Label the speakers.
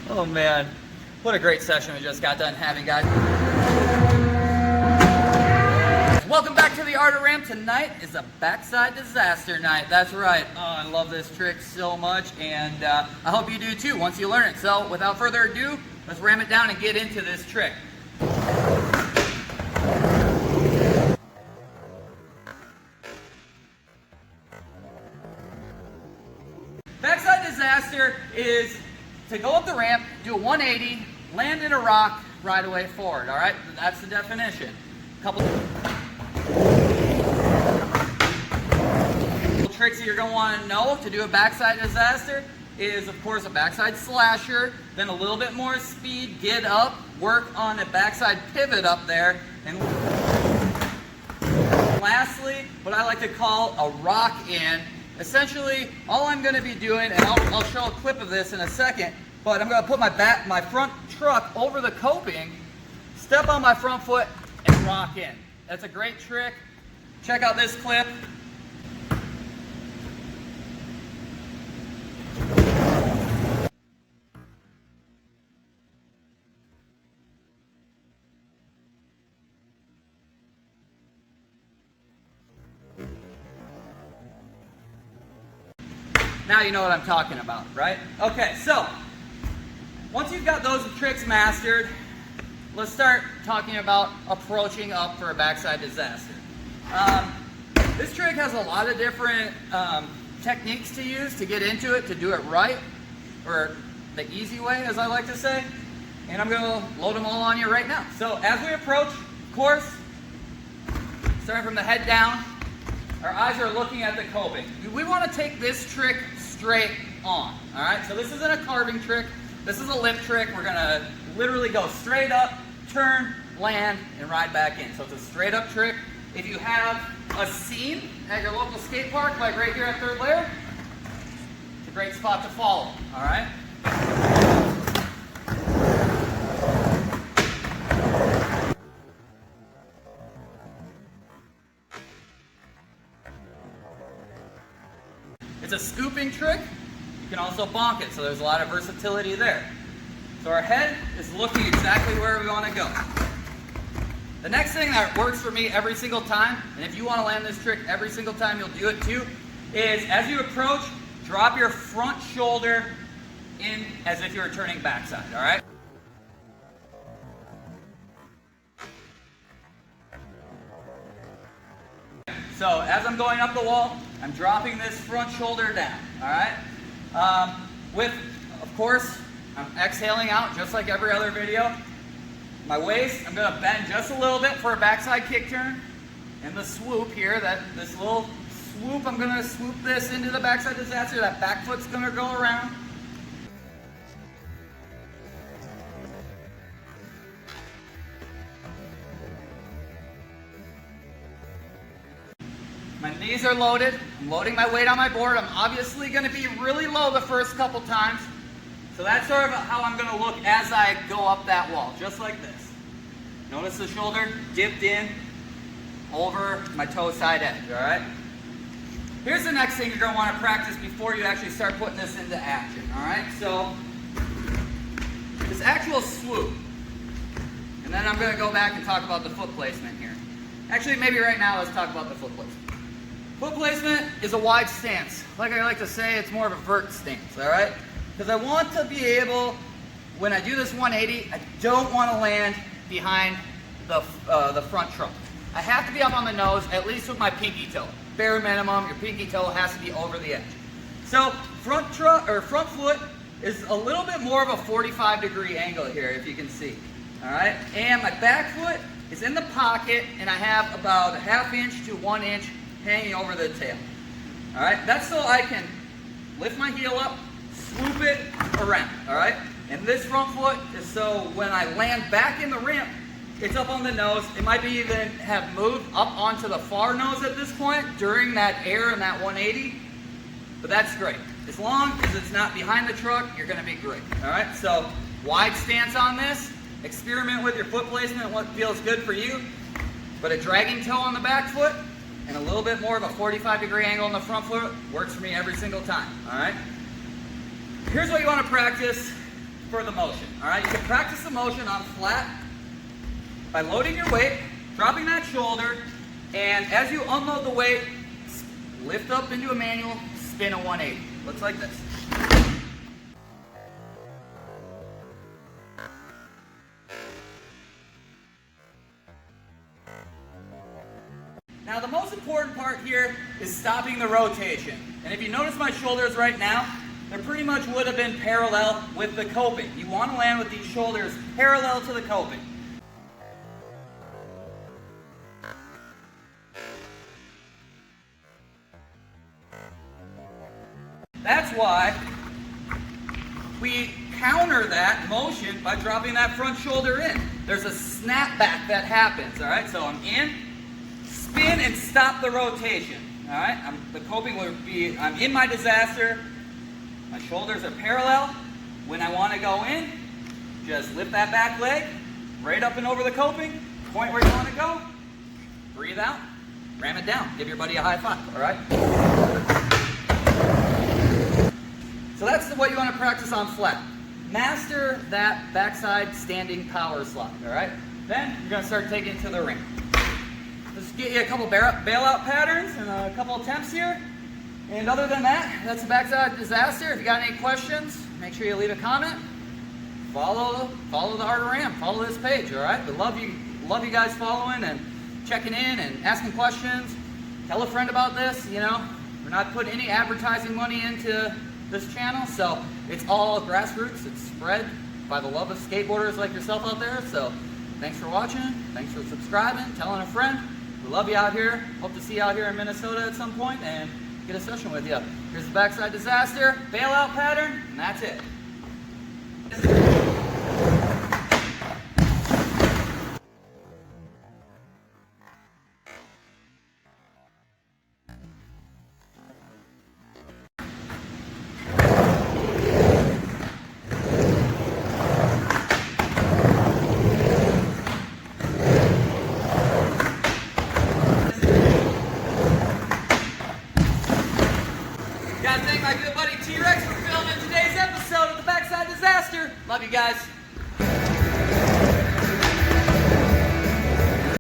Speaker 1: Oh man, what a great session we just got done having, guys. Welcome back to the Art of Ramp. Tonight is a backside disaster night. That's right. Oh, I love this trick so much, and I hope you do too once you learn it. So without further ado, let's ram it down and get into this trick. Backside disaster is to go up the ramp, do a 180, land in a rock, ride away forward, all right? That's the definition. Couple tricks that you're going to want to know to do a backside disaster is, of course, a backside slasher, then a little bit more speed, get up, work on a backside pivot up there, and lastly, what I like to call a rock in. Essentially, all I'm going to be doing, and I'll show a clip of this in a second, but I'm going to put my front truck over the coping, step on my front foot, and rock in. That's a great trick. Check out this clip. Now you know what I'm talking about, right? Okay, so once you've got those tricks mastered, let's start talking about approaching up for a backside disaster. This trick has a lot of different techniques to use to get into it, to do it right, or the easy way, as I like to say. And I'm going to load them all on you right now. So as we approach, of course, starting from the head down, our eyes are looking at the coping. We want to take this trick straight on, all right? So this isn't a carving trick. This is a lip trick. We're going to literally go straight up, turn, land, and ride back in. So it's a straight up trick. If you have a seam at your local skate park, like right here at Third Layer, it's a great spot to follow, all right? It's a scooping trick. You can also bonk it, so there's a lot of versatility there. So our head is looking exactly where we want to go. The next thing that works for me every single time, and if you want to land this trick every single time you'll do it too, is as you approach, drop your front shoulder in as if you were turning backside, all right? So as I'm going up the wall, I'm dropping this front shoulder down, all right? Of course, I'm exhaling out just like every other video. My waist, I'm gonna bend just a little bit for a backside kick turn. And the swoop here, this little swoop, I'm gonna swoop this into the backside disaster. That back foot's gonna go around. My knees are loaded. I'm loading my weight on my board. I'm obviously going to be really low the first couple times. So that's sort of how I'm going to look as I go up that wall, just like this. Notice the shoulder dipped in over my toe side edge, all right? Here's the next thing you're going to want to practice before you actually start putting this into action, all right? So this actual swoop, and then I'm going to go back and talk about the foot placement here. Actually, maybe right now let's talk about the foot placement. Foot placement is a wide stance. Like I like to say, it's more of a vert stance, all right? Because I want to be able, when I do this 180, I don't want to land behind the front trunk. I have to be up on the nose, at least with my pinky toe. Bare minimum, your pinky toe has to be over the edge. So front foot is a little bit more of a 45-degree angle here, if you can see, all right? And my back foot is in the pocket, and I have about a ½ inch to 1 inch hanging over the tail. All right, that's so I can lift my heel up, swoop it around, all right? And this front foot is so when I land back in the ramp, it's up on the nose. It might be even have moved up onto the far nose at this point during that air and that 180, but that's great. As long as it's not behind the truck, you're gonna be great, all right? So wide stance on this, experiment with your foot placement and what feels good for you, but a dragging toe on the back foot, and a little bit more of a 45-degree angle on the front foot works for me every single time, all right? Here's what you want to practice for the motion. All right, you can practice the motion on flat by loading your weight, dropping that shoulder, and as you unload the weight, lift up into a manual, spin a 180. Looks like this. Now the most important part here is stopping the rotation. And if you notice my shoulders right now, they pretty much would have been parallel with the coping. You want to land with these shoulders parallel to the coping. That's why we counter that motion by dropping that front shoulder in. There's a snap back that happens, all right? So I'm in, spin, and stop the rotation, all right? The coping will be, I'm in my disaster, my shoulders are parallel. When I want to go in, just lift that back leg, right up and over the coping, point where you want to go, breathe out, ram it down, give your buddy a high five, all right? So that's what you want to practice on flat. Master that backside standing power slide, all right? Then you're going to start taking it to the ring. Let's get you a couple bailout patterns and a couple attempts here. And other than that, that's a backside disaster. If you got any questions, make sure you leave a comment. Follow the Art of Ram. Follow this page, all right? We love you guys following and checking in and asking questions. Tell a friend about this, you know. We're not putting any advertising money into this channel, so it's all grassroots. It's spread by the love of skateboarders like yourself out there. So thanks for watching, thanks for subscribing, telling a friend. We love you out here. Hope to see you out here in Minnesota at some point and get a session with you. Here's the backside disaster, bailout pattern, and that's it. Gotta thank my good buddy T-Rex for filming today's episode of the Backside Disaster. Love you guys.